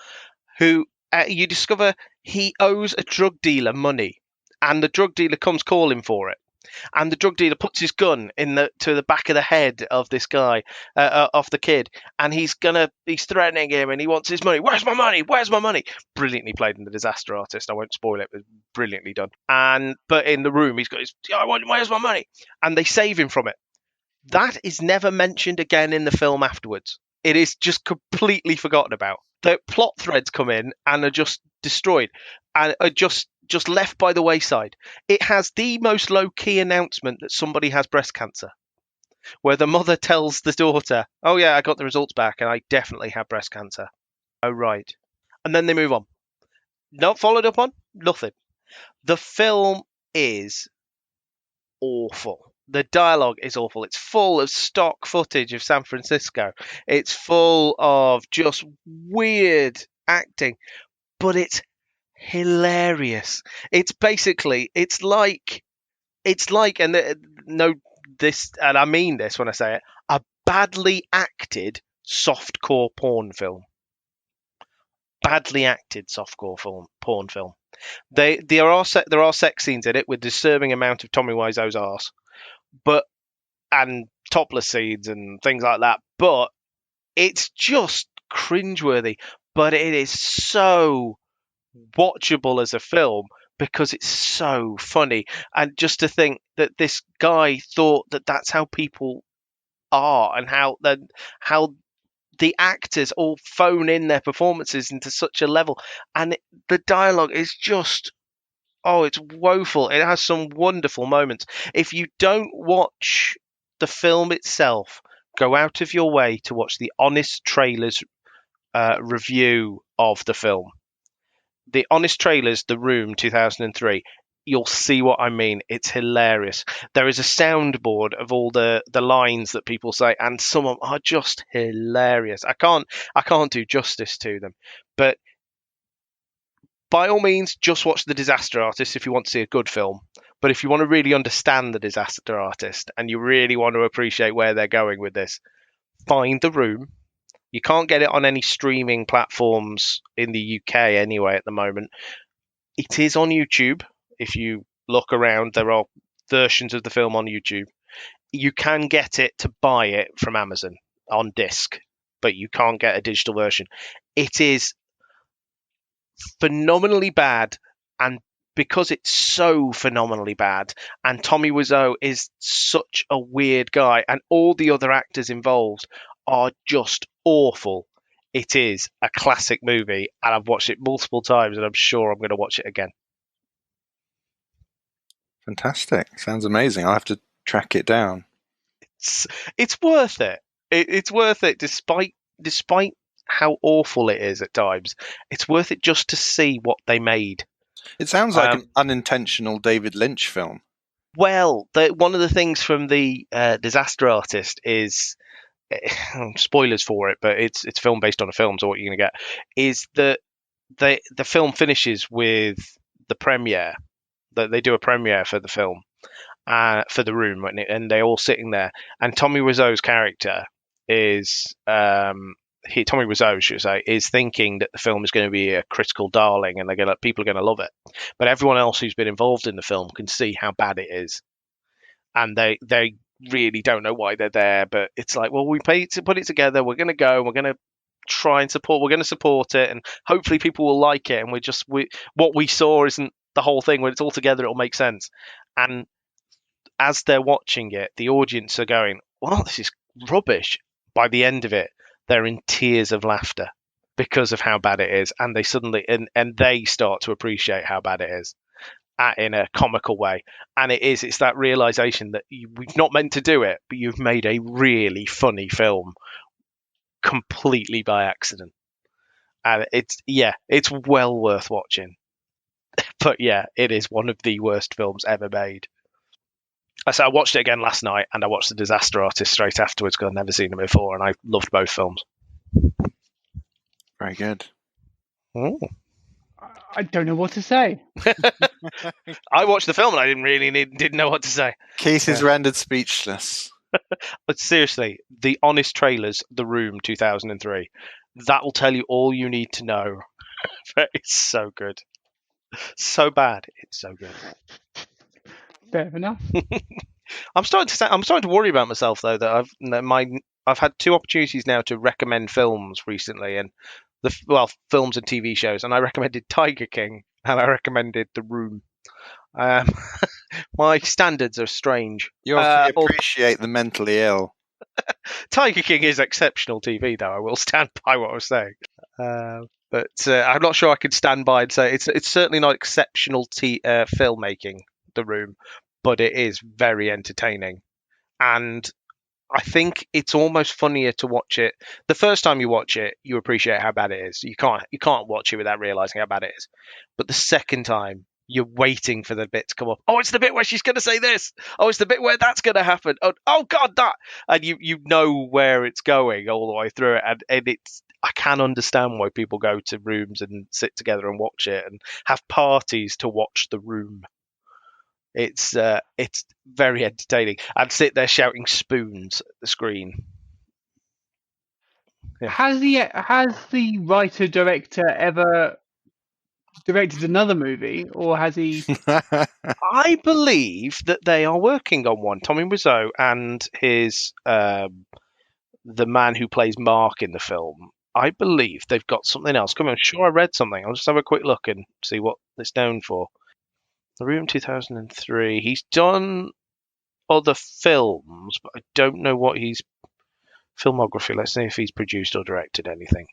who you discover he owes a drug dealer money, and the drug dealer comes calling for it, and the drug dealer puts his gun to the back of the head of this guy, of the kid, and he's threatening him, and he wants his money. Where's my money? Where's my money? Brilliantly played in The Disaster Artist. I won't spoil it, but brilliantly done. But in the room, he's got where's my money? And they save him from it. That is never mentioned again in the film afterwards. It is just completely forgotten about. The plot threads come in and are just destroyed and are just left by the wayside. It has the most low-key announcement that somebody has breast cancer, where the mother tells the daughter, "Oh yeah, I got the results back and I definitely have breast cancer." Oh right. And then they move on. Not followed up on, nothing. The film is awful. The dialogue is awful. It's full of stock footage of San Francisco. It's full of just weird acting, but it's hilarious. It's basically, it's like, and I mean this when I say it, a badly acted softcore porn film. Badly acted softcore porn film. There are sex scenes in it with disturbing amount of Tommy Wiseau's arse, and topless scenes and things like that, but it's just cringeworthy. But it is so watchable as a film because it's so funny, and just to think that this guy thought that that's how people are, and how the actors all phone in their performances into such a level, and the dialogue is just, it's woeful. It has some wonderful moments. If you don't watch the film itself, go out of your way to watch the Honest Trailers review of the film. The Honest Trailers, The Room 2003. You'll see what I mean. It's hilarious. There is a soundboard of all the lines that people say, and some of them are just hilarious. I can't do justice to them, but by all means, just watch The Disaster Artist if you want to see a good film. But if you want to really understand The Disaster Artist and you really want to appreciate where they're going with this, find The Room. You can't get it on any streaming platforms in the UK anyway at the moment. It is on YouTube if you look around. There are versions of the film on YouTube. You can get it to buy it from Amazon on disc, but you can't get a digital version. It is phenomenally bad, and because it's so phenomenally bad, and Tommy Wiseau is such a weird guy, and all the other actors involved are just awful. It is a classic movie, and I've watched it multiple times, and I'm sure I'm going to watch it again. Fantastic. Sounds amazing. I'll have to track it down. It's worth it. It's worth it, despite how awful it is at times. It's worth it just to see what they made. It sounds like an unintentional David Lynch film. Well, one of the things from the Disaster Artist is, spoilers for it, but it's a film based on a film, so what you're going to get is that the film finishes with the premiere. They do a premiere for the film, for The Room, and they're all sitting there. And Tommy Wiseau's character is Tommy Wiseau, should I say, is thinking that the film is going to be a critical darling, and people are going to love it. But everyone else who's been involved in the film can see how bad it is, and they really don't know why they're there. But it's like, well, we paid to put it together. We're going to go. We're going to try and support. We're going to support it, and hopefully people will like it. And what we saw isn't the whole thing. When it's all together, it'll make sense. And as they're watching it, the audience are going, well, this is rubbish. By the end of it, they're in tears of laughter because of how bad it is, and they suddenly and they start to appreciate how bad it is in a comical way. And it's that realization that we've not meant to do it, but you've made a really funny film completely by accident. And it's well worth watching. But yeah, it is one of the worst films ever made. So I watched it again last night, and I watched The Disaster Artist straight afterwards because I'd never seen it before, and I loved both films. Very good. Ooh. I don't know what to say. I watched the film and I didn't know what to say. Keith is rendered speechless. But seriously, the honest trailers, The Room 2003, that will tell you all you need to know. It's so good. So bad, it's so good. Fair enough. I'm starting to worry about myself though, that I've had 2 opportunities now to recommend films recently, and films and TV shows, and I recommended Tiger King and I recommended The Room. My standards are strange. You obviously appreciate the mentally ill. Tiger King is exceptional TV, though. I will stand by what I was saying. But I'm not sure I could stand by and say it's certainly not exceptional filmmaking, The Room, but it is very entertaining. And I think it's almost funnier to watch it. The first time you watch it, you appreciate how bad it is. You can't watch it without realizing how bad it is. But the second time, you're waiting for the bit to come up. Oh, it's the bit where she's going to say this. Oh, it's the bit where that's going to happen. Oh God, that. And you know where it's going all the way through it. And I can understand why people go to rooms and sit together and watch it and have parties to watch The Room. It's very entertaining. I'd sit there shouting spoons at the screen. Yeah. Has the writer-director ever directed another movie, or has he? I believe that they are working on one. Tommy Wiseau and his the man who plays Mark in the film. I believe they've got something else coming. I'm sure I read something. I'll just have a quick look and see what it's known for. The Room 2003. He's done other films, but I don't know what his filmography. Let's see if he's produced or directed anything.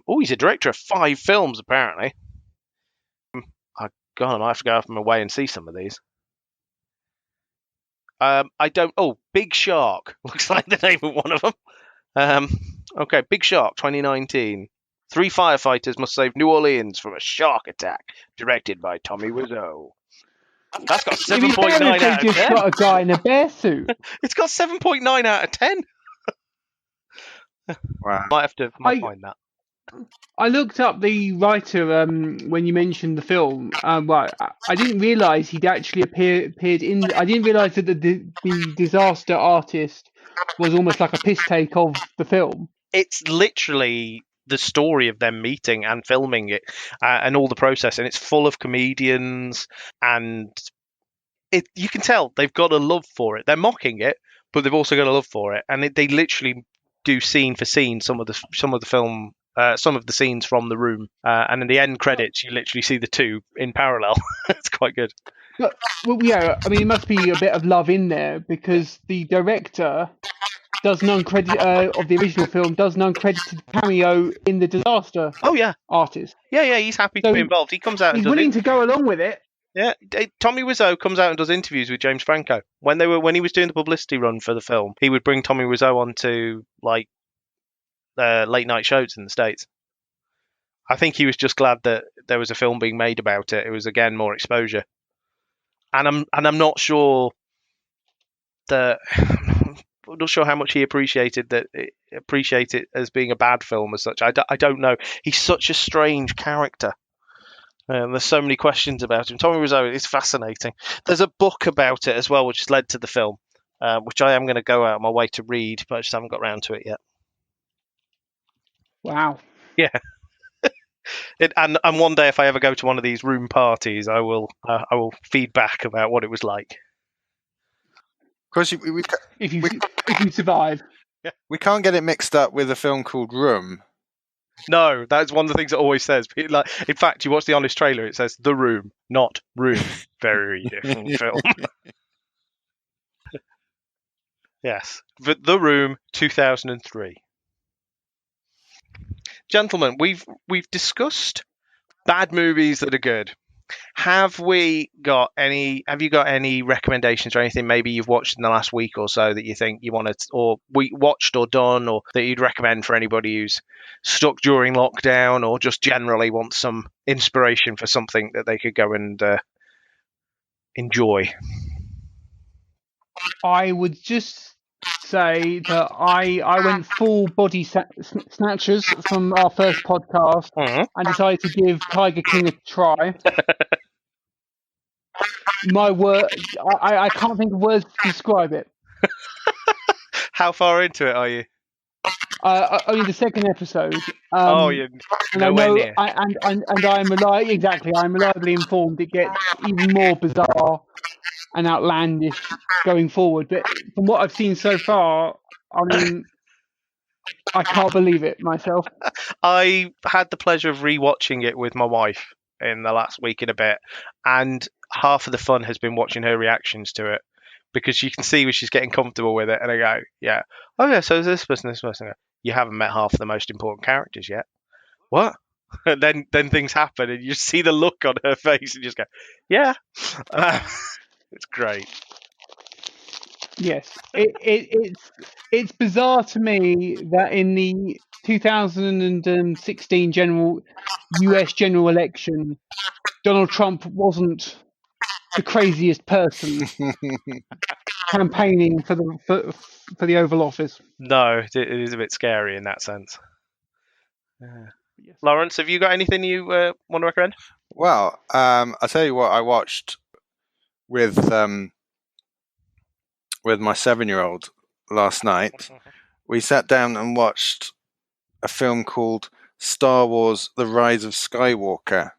He's a director of 5 films, apparently. God, I might have to go off my way and see some of these. I don't. Oh, Big Shark looks like the name of one of them. Okay, Big Shark 2019. 3 firefighters must save New Orleans from a shark attack. Directed by Tommy Wiseau. That's got 7.9 out of 10. Just got a guy in a bear suit. It's got 7.9 out of 10. Wow. Might have to find that. I looked up the writer when you mentioned the film. But I didn't realise he'd actually appeared in. I didn't realise that the Disaster Artist was almost like a piss take of the film. It's literally the story of them meeting and filming it and all the process, and it's full of comedians, and you can tell they've got a love for it. They're mocking it, but they've also got a love for it, and they literally do scene for scene some of the film. Some of the scenes from The Room, and in the end credits, you literally see the two in parallel. It's quite good. But, well, yeah, I mean, it must be a bit of love in there because the director does an uncredited of the original film, does an uncredited cameo in The Disaster Oh yeah, Artist. yeah, he's happy to So be involved. He comes out. He's and does willing to go along with it. Yeah, Tommy Wiseau comes out and does interviews with James Franco. When he was doing the publicity run for the film, he would bring Tommy Wiseau onto like late night shows in the States. I think he was just glad that there was a film being made about it. It was again more exposure, and I'm not sure that I'm not sure how much he appreciate it as being a bad film as such. I don't know. He's such a strange character. There's so many questions about him. Tommy Wiseau is fascinating. There's a book about it as well, which has led to the film, which I am going to go out of my way to read, but I just haven't got around to it yet. Wow. Yeah. And one day, if I ever go to one of these room parties, I will feed back about what it was like. Of course, If you survive. Yeah. We can't get it mixed up with a film called Room. No, that's one of the things it always says. Like, in fact, you watch the honest trailer, it says The Room, not Room. Very different film. Yes. The Room, 2003. Gentlemen, we've discussed bad movies that are good. Have you got any recommendations or anything maybe you've watched in the last week or so that you think you want to, or we watched or done, or that you'd recommend for anybody who's stuck during lockdown or just generally wants some inspiration for something that they could go and enjoy? I would just say that I went full body snatchers from our first podcast and decided to give Tiger King a try. My word, I can't think of words to describe it. How far into it are you? Only the second episode. You're nowhere near. I'm reliably informed it gets even more bizarre and outlandish going forward. But from what I've seen so far, I mean, I can't believe it myself. I had the pleasure of rewatching it with my wife in the last week and a bit, and half of the fun has been watching her reactions to it, because you can see when she's getting comfortable with it, and I go, yeah, oh yeah, so is this person. You haven't met half of the most important characters yet. What? And then things happen, and you see the look on her face, and you just go, yeah. It's great. Yes, it's bizarre to me that in the 2016 U.S. general election, Donald Trump wasn't the craziest person campaigning for the Oval Office. No, it is a bit scary in that sense. Yes. Laurence, have you got anything you want to recommend? Well, I'll tell you what I watched with my 7-year-old last night. We sat down and watched a film called Star Wars: The Rise of Skywalker.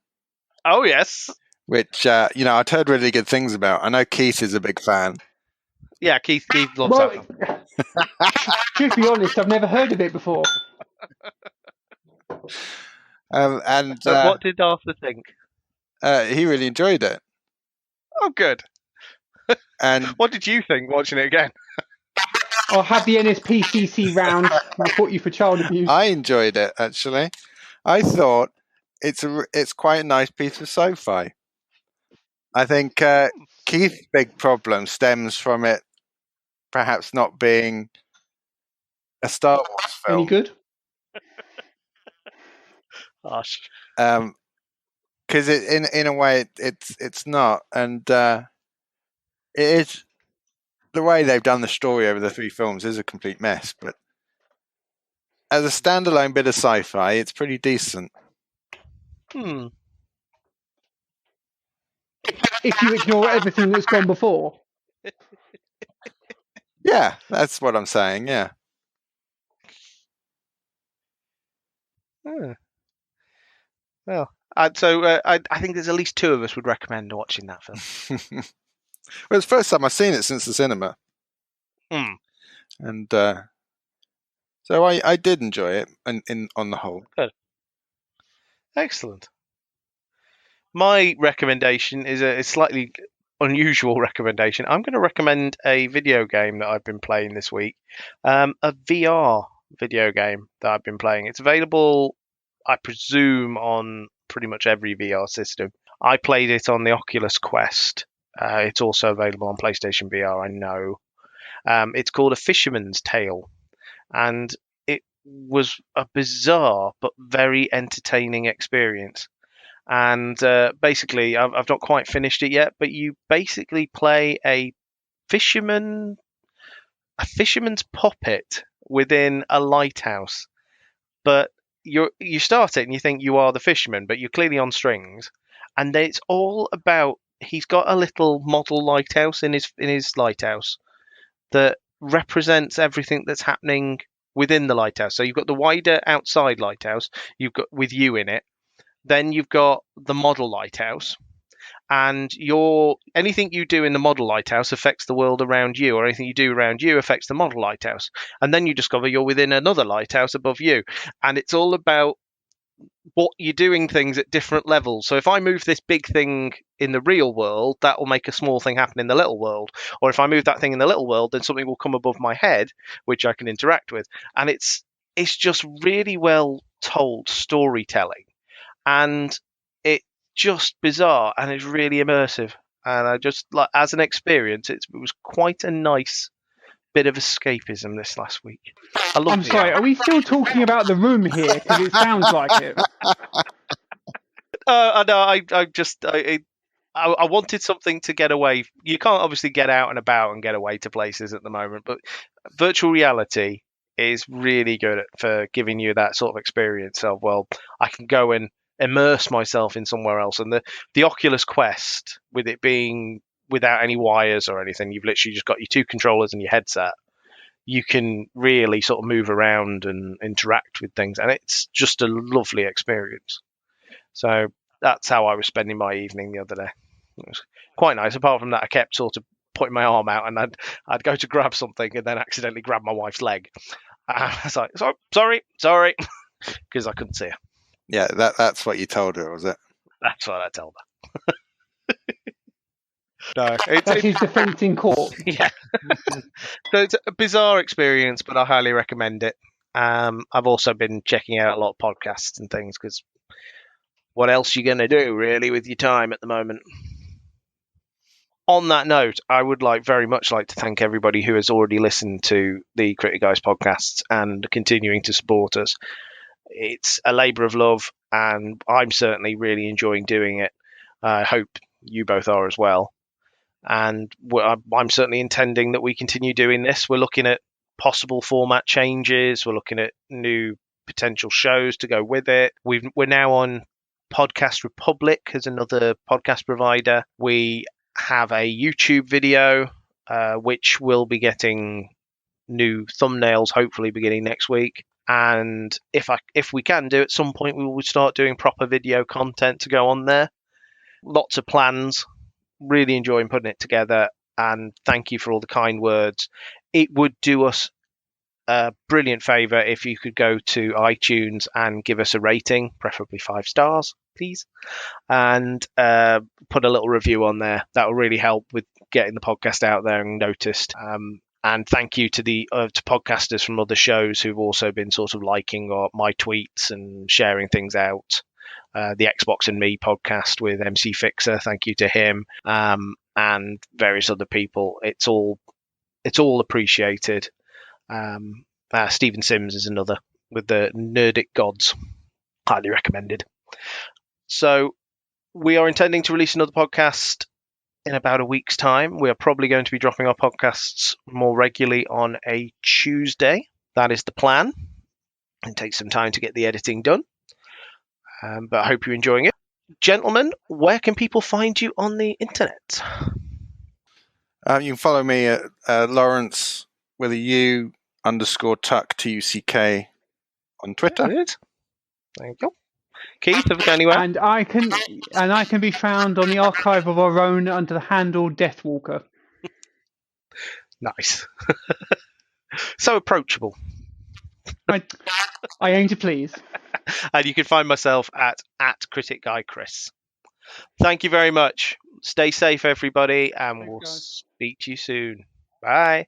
Oh yes, which I'd heard really good things about. I know Keith is a big fan. Yeah, Keith loves that film. To be honest, I've never heard of it before. And what did Arthur think? He really enjoyed it. Oh, good. And what did you think watching it again? I'll have the NSPCC round and report you for child abuse. I enjoyed it, actually. I thought it's quite a nice piece of sci-fi. I think Keith's big problem stems from it perhaps not being a Star Wars film. Any good? Gosh. Because in a way it's not, and it is. The way they've done the story over the 3 films is a complete mess, but as a standalone bit of sci-fi, it's pretty decent. If you ignore everything that's gone before. Yeah, that's what I'm saying, yeah. Well, I think there's at least two of us would recommend watching that film. Well, it's the first time I've seen it since the cinema. Mm. And so I did enjoy it on the whole. Good. Excellent. My recommendation is a slightly unusual recommendation. I'm going to recommend a video game that I've been playing this week, a VR video game that I've been playing. It's available, I presume, on pretty much every VR system. I played it on the Oculus Quest. It's also available on PlayStation VR, I know. It's called A Fisherman's Tale, and it was a bizarre but very entertaining experience. And basically, I've not quite finished it yet, but you basically play a fisherman's puppet within a lighthouse. But you start it and you think you are the fisherman, but you're clearly on strings. And it's all about, he's got a little model lighthouse in his lighthouse that represents everything that's happening within the lighthouse. So you've got the wider outside lighthouse, you've got with you in it. Then you've got the model lighthouse, and anything you do in the model lighthouse affects the world around you, or anything you do around you affects the model lighthouse. And then you discover you're within another lighthouse above you, and it's all about what you're doing things at different levels. So if I move this big thing in the real world, that will make a small thing happen in the little world. Or if I move that thing in the little world, then something will come above my head, which I can interact with. And it's just really well told storytelling. And it's just bizarre, and it's really immersive. And I just, like, as an experience, it was quite a nice bit of escapism this last week. I'm sorry, are we still talking about The Room here? Because it sounds like it. I wanted something to get away. You can't obviously get out and about and get away to places at the moment, but virtual reality is really good for giving you that sort of experience of, well, I can go and immerse myself in somewhere else. And the Oculus Quest, with it being without any wires or anything, you've literally just got your two controllers and your headset. You can really sort of move around and interact with things, and it's just a lovely experience. So that's how I was spending my evening the other day. It was quite nice. Apart from that, I kept sort of putting my arm out, and I'd go to grab something and then accidentally grab my wife's leg. I was like, sorry, because I couldn't see her. Yeah, that's what you told her, was it? That's what I told her. No, that's his defence in court. Yeah. So it's a bizarre experience, but I highly recommend it. I've also been checking out a lot of podcasts and things, because what else are you going to do, really, with your time at the moment? On that note, I would very much like to thank everybody who has already listened to the Critic Guys podcasts and continuing to support us. It's a labour of love, and I'm certainly really enjoying doing it. I hope you both are as well. And I'm certainly intending that we continue doing this. We're looking at possible format changes. We're looking at new potential shows to go with it. We're now on Podcast Republic as another podcast provider. We have a YouTube video, which will be getting new thumbnails, hopefully beginning next week. And if we can do at some point, we will start doing proper video content to go on there. Lots of plans. Really enjoying putting it together, and thank you for all the kind words. It would do us a brilliant favour if you could go to iTunes and give us a rating, preferably 5 stars, please, and put a little review on there. That will really help with getting the podcast out there and noticed. And thank you to to podcasters from other shows who've also been sort of liking my tweets and sharing things out. The Xbox and Me podcast with MC Fixer, thank you to him, and various other people. It's all appreciated. Stephen Sims is another with the Nerdic Gods, highly recommended. So we are intending to release another podcast in about a week's time. We are probably going to be dropping our podcasts more regularly on a Tuesday. That is the plan. It takes some time to get the editing done. But I hope you're enjoying it. Gentlemen, where can people find you on the internet? You can follow me at Laurence with a U _Tuck TUCK on Twitter. Good. Thank you. Keith, have we got anywhere? And I can be found on the archive of our own under the handle Deathwalker. Nice. So approachable. I aim to please. And you can find myself at Critic Guy Chris. Thank you very much. Stay safe, everybody, and Thanks, we'll guys. speak to you soon. Bye.